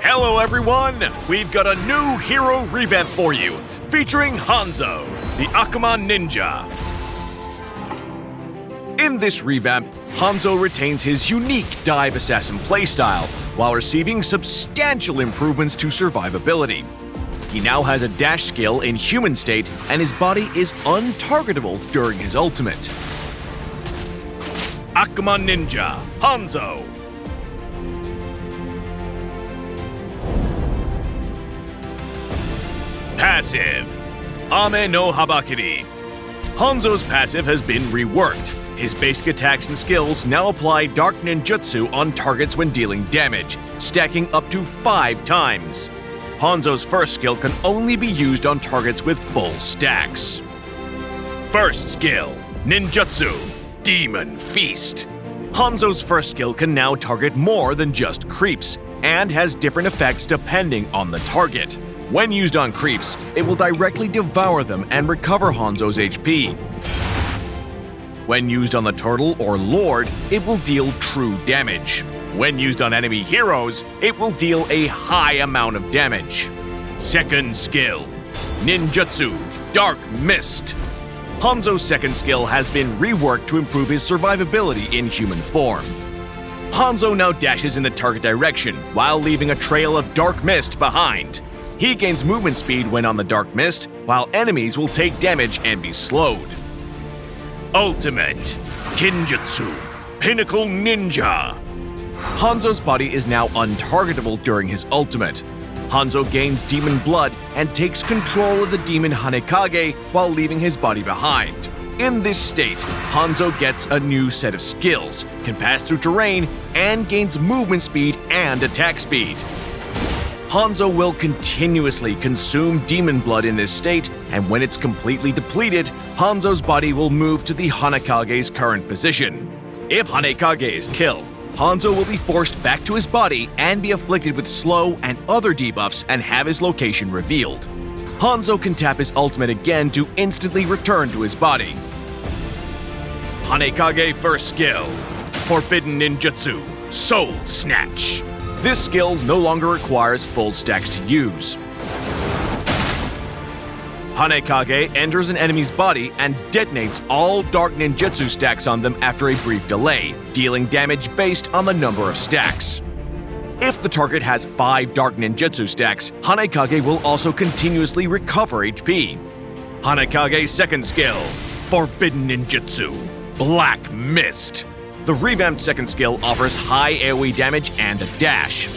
Hello everyone! We've got a new hero revamp for you, featuring Hánzó, the Akuma ninja. In this revamp, Hánzó retains his unique dive assassin playstyle while receiving substantial improvements to survivability. He now has a dash skill in human state, and his body is untargetable during his ultimate. Akuma Ninja, Hánzó. Passive, Ame no Haabaakiri. Hánzó's passive has been reworked. His basic attacks and skills now apply dark ninjutsu on targets when dealing damage, stacking up to 5 times. Hánzó's first skill can only be used on targets with full stacks. First skill, Ninjutsu, Demon Feast. Hánzó's first skill can now target more than just creeps, and has different effects depending on the target. When used on creeps, it will directly devour them and recover Hánzó's HP. When used on the turtle or lord, it will deal true damage. When used on enemy heroes, it will deal a high amount of damage. Second skill, Ninjutsu, Dark Mist. Hánzó's second skill has been reworked to improve his survivability in human form. Hánzó now dashes in the target direction while leaving a trail of dark mist behind. He gains movement speed when on the dark mist, while enemies will take damage and be slowed. Ultimate, Kinjutsu, Pinnacle Ninja. Hánzó's body is now untargetable during his ultimate. Hánzó gains demon blood and takes control of the demon Hánekage while leaving his body behind. In this state, Hánzó gets a new set of skills, can pass through terrain, and gains movement speed and attack speed. Hánzó will continuously consume demon blood in this state, and when it's completely depleted, Hánzó's body will move to the Hánekage's current position. If Hánekage is killed, Hánzó will be forced back to his body and be afflicted with slow and other debuffs and have his location revealed. Hánzó can tap his ultimate again to instantly return to his body. Hánekage first skill, Forbidden Ninjutsu, Soul Snatch. This skill no longer requires full stacks to use. Hánekage enters an enemy's body and detonates all dark ninjutsu stacks on them after a brief delay, dealing damage based on the number of stacks. If the target has 5 dark ninjutsu stacks, Hánekage will also continuously recover HP. Hánekage's second skill, Forbidden Ninjutsu, Black Mist. The revamped second skill offers high AoE damage and a dash.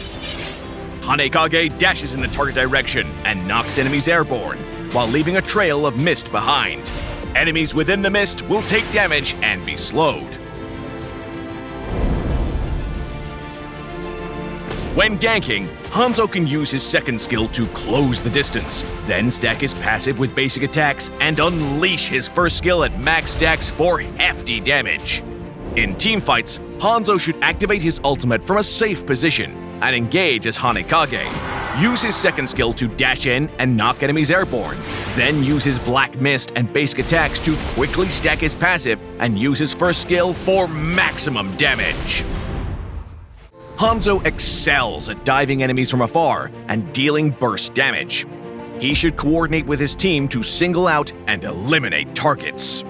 Hánekage dashes in the target direction and knocks enemies airborne, while leaving a trail of mist behind. Enemies within the mist will take damage and be slowed. When ganking, Hánzó can use his second skill to close the distance, then stack his passive with basic attacks and unleash his first skill at max stacks for hefty damage. In teamfights, Hánzó should activate his ultimate from a safe position and engage as Hánekage. Use his second skill to dash in and knock enemies airborne, then use his Black Mist and basic attacks to quickly stack his passive and use his first skill for maximum damage. Hánzó excels at diving enemies from afar and dealing burst damage. He should coordinate with his team to single out and eliminate targets.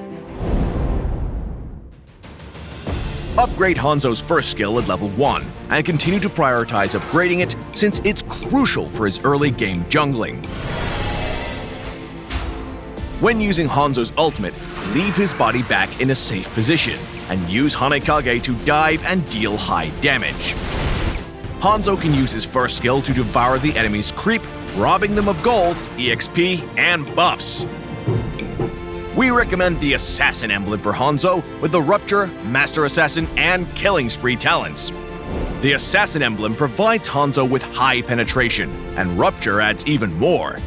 Upgrade Hánzó's first skill at level 1 and continue to prioritize upgrading it since it's crucial for his early game jungling. When using Hánzó's ultimate, leave his body back in a safe position and use Hánekage to dive and deal high damage. Hánzó can use his first skill to devour the enemy's creep, robbing them of gold, EXP, and buffs. We recommend the Assassin emblem for Hánzó with the Rupture, Master Assassin, and Killing Spree talents. The Assassin emblem provides Hánzó with high penetration, and Rupture adds even more.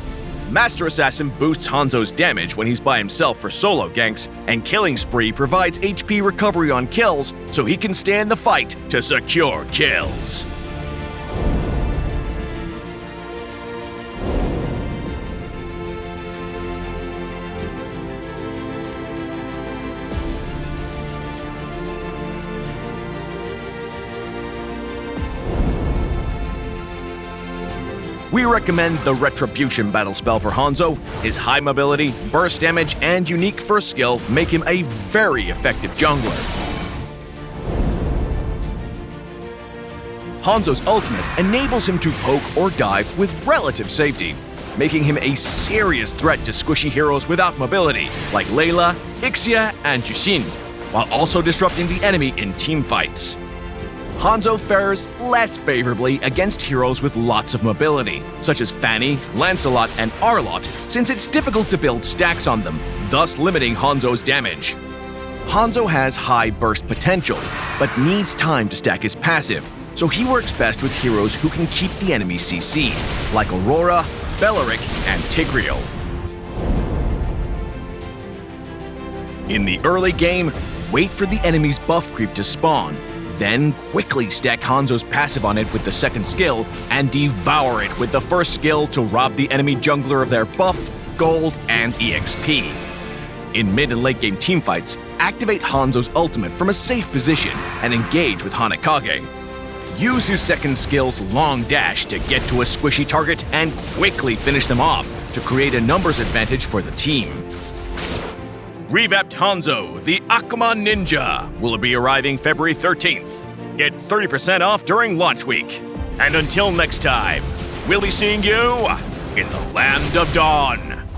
Master Assassin boosts Hánzó's damage when he's by himself for solo ganks, and Killing Spree provides HP recovery on kills so he can stand the fight to secure kills. We recommend the Retribution battle spell for Hánzó. His high mobility, burst damage, and unique first skill make him a very effective jungler. Hánzó's ultimate enables him to poke or dive with relative safety, making him a serious threat to squishy heroes without mobility, like Layla, Ixia, and Jushin, while also disrupting the enemy in teamfights. Hánzó fares less favorably against heroes with lots of mobility, such as Fanny, Lancelot, and Arlott, since it's difficult to build stacks on them, thus limiting Hánzó's damage. Hánzó has high burst potential, but needs time to stack his passive, so he works best with heroes who can keep the enemy CC, like Aurora, Beleric, and Tigreal. In the early game, wait for the enemy's buff creep to spawn, then quickly stack Hánzó's passive on it with the second skill and devour it with the first skill to rob the enemy jungler of their buff, gold, and EXP. In mid and late game teamfights, activate Hánzó's ultimate from a safe position and engage with Hánīkāgi. Use his second skill's long dash to get to a squishy target and quickly finish them off to create a numbers advantage for the team. Revamped Hánzó, the Akuma Ninja, will be arriving February 13th. Get 30% off during launch week. And until next time, we'll be seeing you in the Land of Dawn.